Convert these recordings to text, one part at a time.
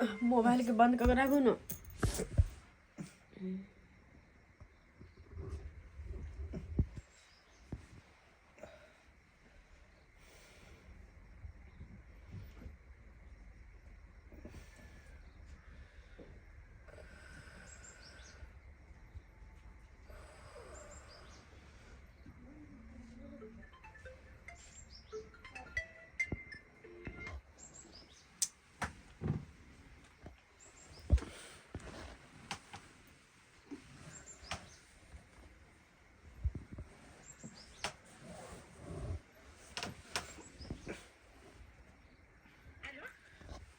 Mobile के बंद कर रखो ना।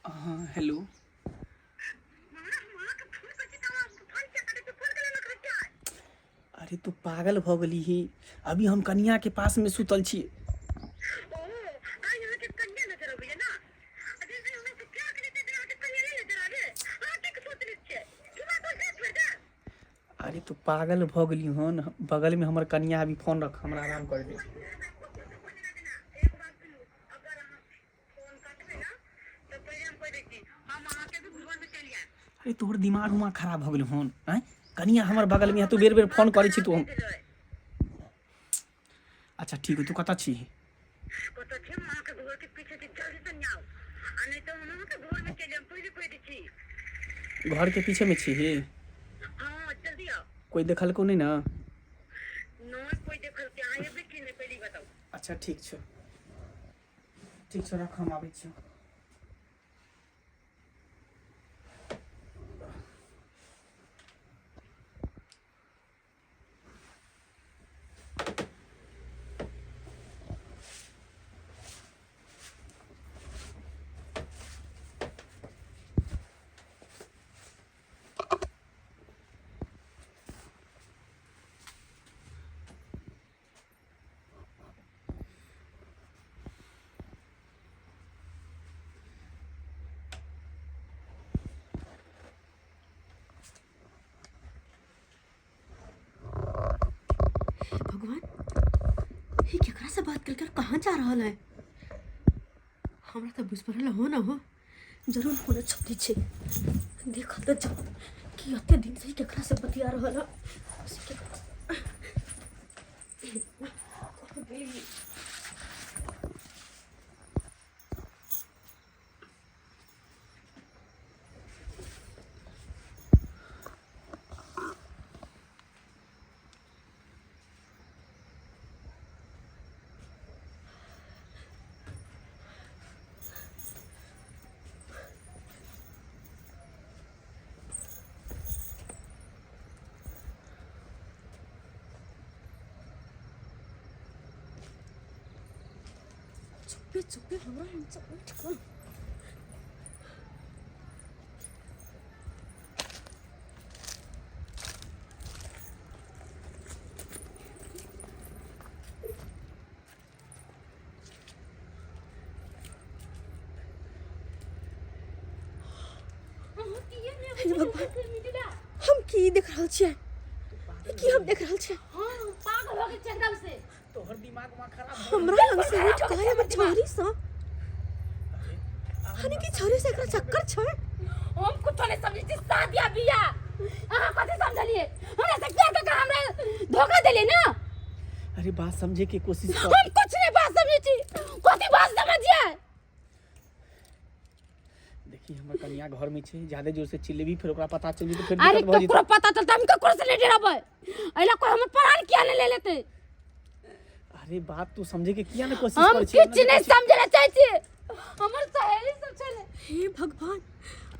हाँ हेलो। अरे तू पागल भ गली ही। अभी हम कन्या के पास में सुतल छी। अरे तू पागल भ गली हन। बगल में हमर कन्या अभी फोन रख, हमरा आराम कर दे। अरे तोहर दिमाग उमाग खराब हो गल हन। कनिया हमर बगल में है, तू बेर बेर फोन करे छी। तू हम अच्छा ठीक है, तू कत छी? घर के पीछे में छी ही? कोई देखल को नहीं ना? अच्छा ठीक छ, ठीक छ, रख, हम आबै छी। भगवान, ये केकरा से बात कर कहाँ जा रहा है? हमरा तो बुझ पड़ल हो ना हो, जरूर होना छपी छे। देखल तो जाओ कि अते दिन से केकरा से बतिया रहा है। चुप्पे हमरा हमसे उठ को। हम की देख रहल छियै? की हम देख रहल छियै? हां पागल हो गए एकदम से। तोहर दिमाग में खराब हमरा लग से उठ गए हमर छोरी सा। हने की छोरी से एकरा चक्कर छै? हम कुछ नहीं समझी थी, शादी बिया अहाँ कथि समझलिए? हमरा से क्या का हमरा धोखा देले ना। अरे बात समझे की कोशिश कर। हम कुछ नहीं बात समझी थी, कथि बात समझिए? देखी हमर कन्या घर में छे, ज्यादा जोर से चिल्लेबी फिर ओकरा पता चल तो फिर अरे दिक्कत भ ककरो पता चलता हम ककरो से नहीं डराबै। एला कोई हमर प्राण किया नहीं ले लेते? अरे बात तू समझे के किया ना कोशिश हम कर छी? कुछ नहीं समझना चाहती। हमर सहेली सब चले। हे भगवान,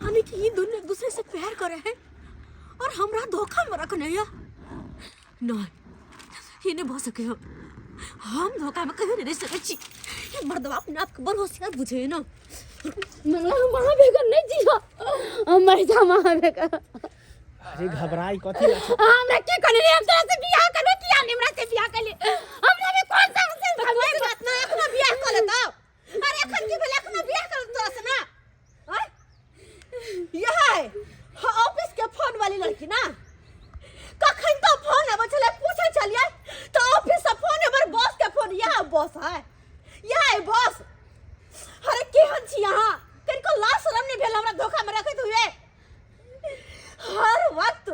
हने की ये दोनों एक दूसरे से प्यार करे हैं और हमरा धोखा में रखने या? नहीं, ये नहीं हो सके। हम धोखा में कभी नहीं रह सके छी। ये मर्दवा अपने आप को बड़ होशियार बुझे ना। महा बेगर नहीं जियो, हम मर जा महा बेगर। अरे घबराई कथि ला? हमरा के कने हम तोरा से बियाह करबे, किया हमरा से बियाह कर ले? हमरा में कौन सा से कोई बात ना, एखनो बियाह कर लेता। अरे एखन की भेल, एखनो बियाह कर तोरा से ना। ये है ऑफिस के फोन वाली लड़की ना। कखन तो फोन आबै छले, पूछे छलिए तो ऑफिस से फोन हमर बॉस के फोन। यह बॉस है, यह है बॉस। अरे केहन छी अहाँ? कनिको लाज शरम नहीं भेल हमरा धोखा में रखत हुए हर वक्त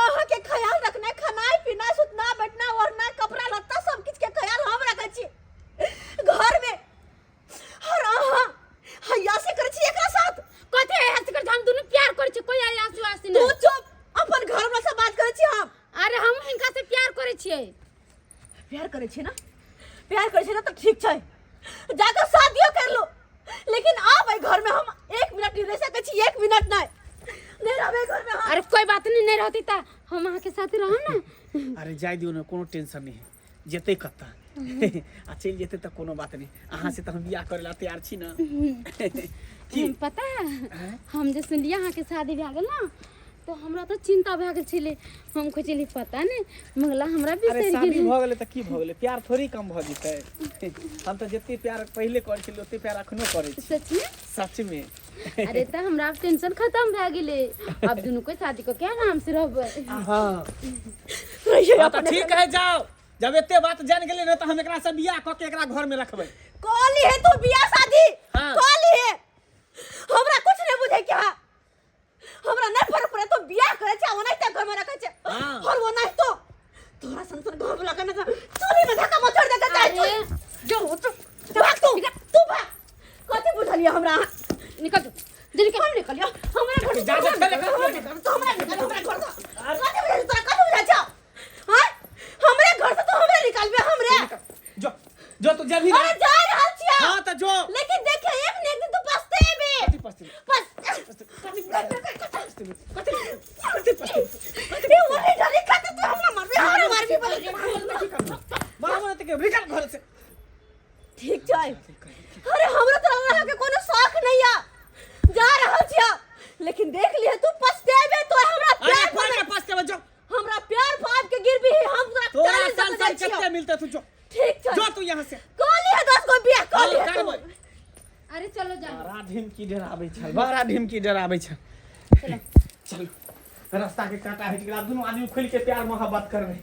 अहाँ के ख्याल रखना खाना पीना सुतना बैठना ओढ़ना कपड़ा लत्ता सब किछ के ख्याल हम रखै छी घर में हर अहाँ हैया से कर छी एकरा साथ कथे हंस कर हम दोनों प्यार करे छी कोई आसु आसी तू नहीं चुप अपन घर में से बात करे छी हम अरे हम इनका से प्यार करे छिए प्यार करे छी ना प्यार करे छी ना तो ठीक छै जाकर शादियो कर लो लेकिन अब घर में हम 1 मिनट नहीं रह सकै छी 1 मिनट नहीं रहबे घर में हम अरे कोई बात नहीं रहती ता हम अहाँ के साथ रहो ना अरे जाय दियो ना कोनो टेंशन नहीं है जेते कत्ता आ चल जेते त कोनो बात नहीं अहाँ से त हम बियाह करे ला तैयार छी ना की पता हम जे सुनलिए अहाँ के शादी भए गेल ना तो हमरा तो चिंता भए गेल छले हम खोजली पता नहीं मंगला हमरा अरे बिसर शादी गेल भ गेले त की भ गेले प्यार थोड़ी कम भ जेतै हम त जते प्यार पहले करे छी ओते प्यार अखनो करे छी सच में सच में अरे तो हमरा अब टेंशन खत्म भए गेले अब दोनों को शादी को क्या नाम से रहबे हां रहिए त ठीक है जाओ जब एते बात जान गेले न त हम एकरा से बियाह क के एकरा घर में रखबै कॉली है तू बियाह शादी हाँ। कॉली है हमरा कुछ नहीं बुझे क्या हमरा नहीं फर्क पड़े तो बियाह करे छ ओनै त घर में रखे छ हाँ। और वो नहीं तो तोरा संसार घर में लगा ना चोरी में धक्का मत छोड़ दे अरे, जो भाग तू भाग कते बुझलिए हमरा निकल जल्दी के हम निकलियो हमरा घर से जा, जा, चले, तो हमरा निकल हमरा घर से कते बुझे तोरा कते बुझा छ हां हमरे घर से तो हमरे निकालबे हमरे जो तू जल्दी अरे जा रहल छियै हां त जो लेकिन देखे एक न एक दिन तू पछतेबे कथी पछते ये वाली डाली खाते तो हमरा मारबे मामा त के निकल घर से ठीक छै अरे हमरा तो अल्लाह के कोनो शौक नहीं है जा रहल छियै लेकिन देख लिए तू पछतेबे तो हमरा अरे प्यार कोई ना पछते जो हमरा प्यार पाप के गिरबी है हम तोरा तोरा साल साल कितने मिलते तू जो ठीक छै जो तू यहां से कॉली है 10 को बियाह कॉली है करबै अरे चलो जा बड़ा ढिमकी डराबै छ बड़ा ढिमकी डराबै छ चलो रास्ता के काटा हट गेला दोनों आदमी खुल के प्यार मोहब्बत करबै